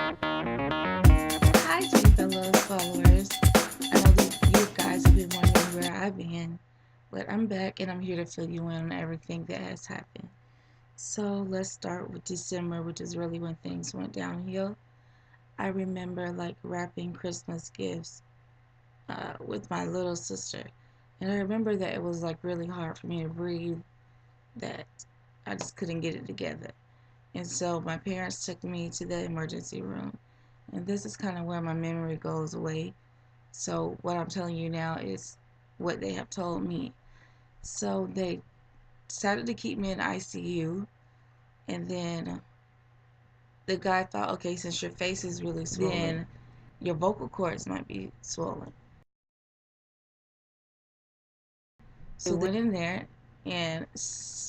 Hi, JayBella followers. I know that you guys have been wondering where I've been, but I'm back and I'm here to fill you in on everything that has happened. So let's start with December, which is really when things went downhill. I remember like wrapping Christmas gifts with my little sister, and I remember that it was like really hard for me to breathe, that I just couldn't get it together. And so my parents took me to the emergency room, and this is kind of where my memory goes away. So what I'm telling you now is what they have told me. So they decided to keep me in ICU, and then the guy thought, okay, since your face is really swollen, then your vocal cords might be swollen. So they went in there and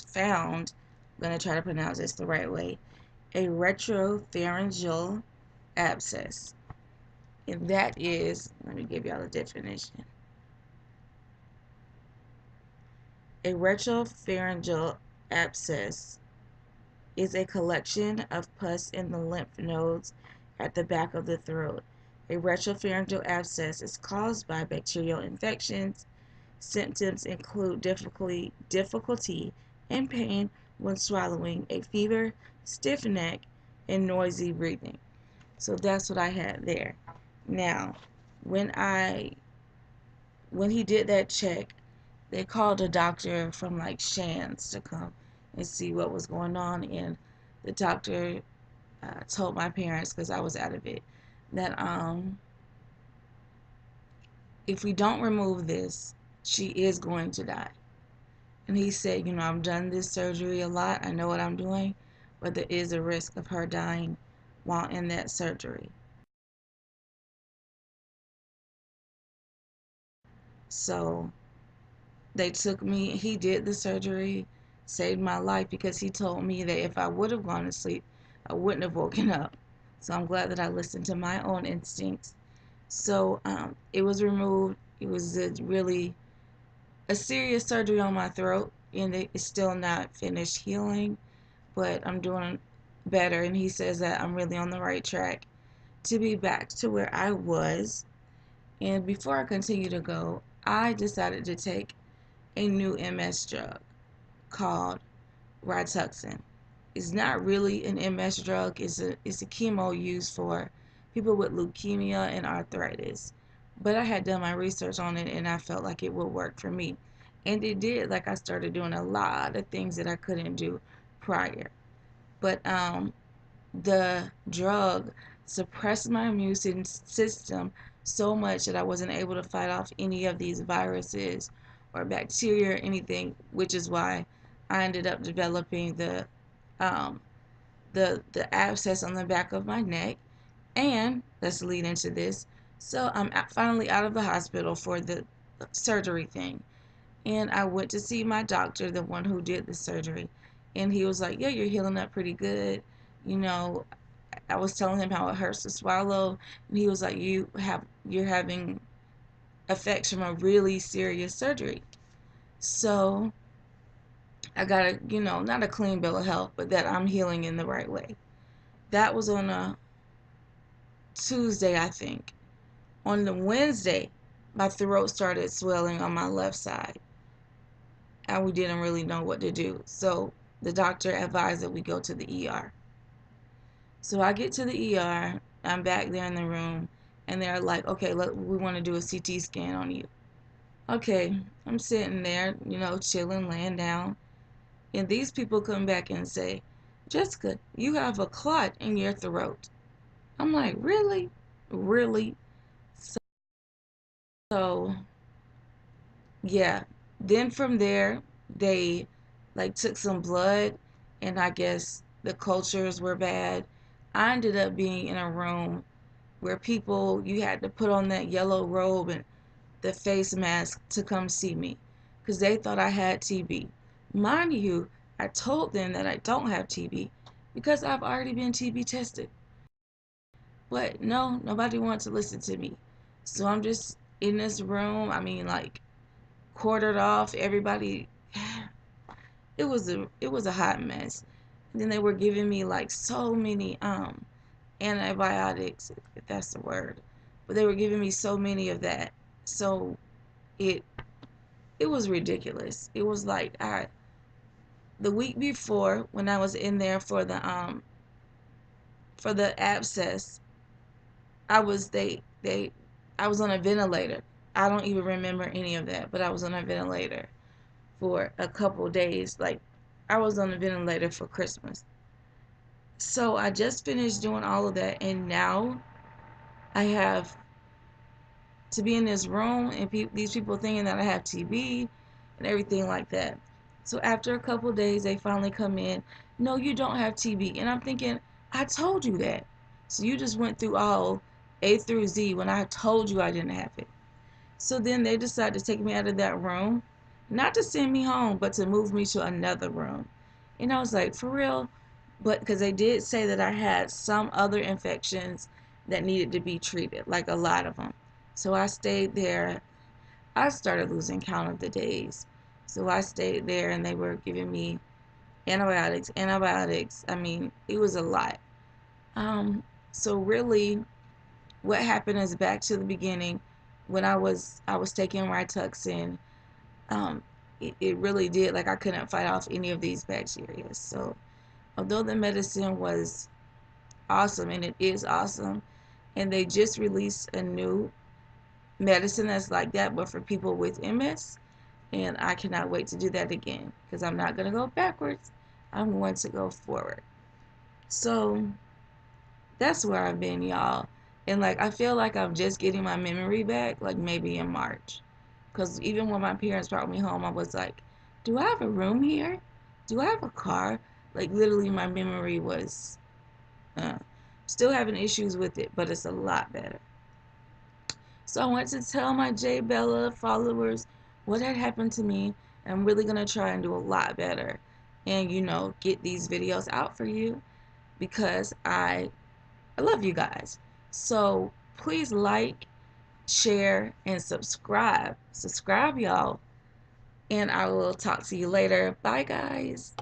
found, I'm gonna try to pronounce this the right way, a retropharyngeal abscess. And that is, let me give y'all a definition. A retropharyngeal abscess is a collection of pus in the lymph nodes at the back of the throat. A retropharyngeal abscess is caused by bacterial infections. Symptoms include difficulty and pain when swallowing, a fever, stiff neck, and noisy breathing. So that's what I had there. Now, when I when he did that check, they called a doctor from like Shands to come and see what was going on, and the doctor told my parents, because I was out of it, that if we don't remove this, she is going to die. And he said, I've done this surgery a lot, I know what I'm doing, but there is a risk of her dying while in that surgery. So they took me, he did the surgery, saved my life, because he told me that if I would have gone to sleep, I wouldn't have woken up. So I'm glad that I listened to my own instincts. So it was removed. It was really a serious surgery on my throat, and it's still not finished healing, but I'm doing better. And he says that I'm really on the right track to be back to where I was. And before I continue to go, I decided to take a new MS drug called Rituxan. It's not really an MS drug. It's a chemo used for people with leukemia and arthritis. But I had done my research on it and I felt like it would work for me. And it did. Like, I started doing a lot of things that I couldn't do prior. But the drug suppressed my immune system so much that I wasn't able to fight off any of these viruses or bacteria or anything, which is why I ended up developing um, the abscess on the back of my neck. And let's lead into this. So I'm finally out of the hospital for the surgery thing, and I went to see my doctor, the one who did the surgery, and he was like, "Yeah, you're healing up pretty good." You know, I was telling him how it hurts to swallow, and he was like, you're having effects from a really serious surgery." So I got a, not a clean bill of health, but that I'm healing in the right way. That was on a Tuesday, I think. On the Wednesday, my throat started swelling on my left side, and we didn't really know what to do. So the doctor advised that we go to the ER. So I get to the ER, I'm back there in the room, and they're like, "Okay, look, we want to do a CT scan on you." Okay, I'm sitting there, chilling, laying down, and these people come back and say, "Jessica, you have a clot in your throat." I'm like, "Really? Really?" So, yeah. Then from there, they like took some blood, and I guess the cultures were bad. I ended up being in a room where people, you had to put on that yellow robe and the face mask to come see me because they thought I had TB. Mind you, I told them that I don't have TB because I've already been TB tested. But no, nobody wanted to listen to me. So I'm just in this room. I mean, like, quartered off. Everybody, it was a hot mess. And then they were giving me like so many antibiotics, if that's the word. But they were giving me so many of that. So it it was ridiculous. It was like the week before when I was in there for the abscess, I was they I was on a ventilator. I don't even remember any of that, but I was on a ventilator for a couple days. Like I was on a ventilator for Christmas. So I just finished doing all of that, and now I have to be in this room and these people thinking that I have TB and everything like that. So after a couple of days, they finally come in. No, you don't have TB, and I'm thinking, I told you that. So you just went through all A through Z when I told you I didn't have it. So then they decided to take me out of that room, not to send me home, but to move me to another room. And I was like, for real? But because they did say that I had some other infections that needed to be treated, like a lot of them. So I stayed there. I started losing count of the days. So I stayed there and they were giving me antibiotics. I mean, it was a lot. So really what happened is back to the beginning when I was taking Rituxan. It really did, like, I couldn't fight off any of these bacteria. So although the medicine was awesome, and it is awesome, and they just released a new medicine that's like that but for people with MS, and I cannot wait to do that again because I'm not going to go backwards, I'm going to go forward. So that's where I've been, y'all. And like I feel like I'm just getting my memory back, like maybe in March. Because even when my parents brought me home, I was like, do I have a room here? Do I have a car? Like literally my memory was still having issues with it, but it's a lot better. So I want to tell my JayBella followers what had happened to me. I'm really going to try and do a lot better and, get these videos out for you because I love you guys. So please like, share, and subscribe. Subscribe, y'all. And I will talk to you later. Bye, guys.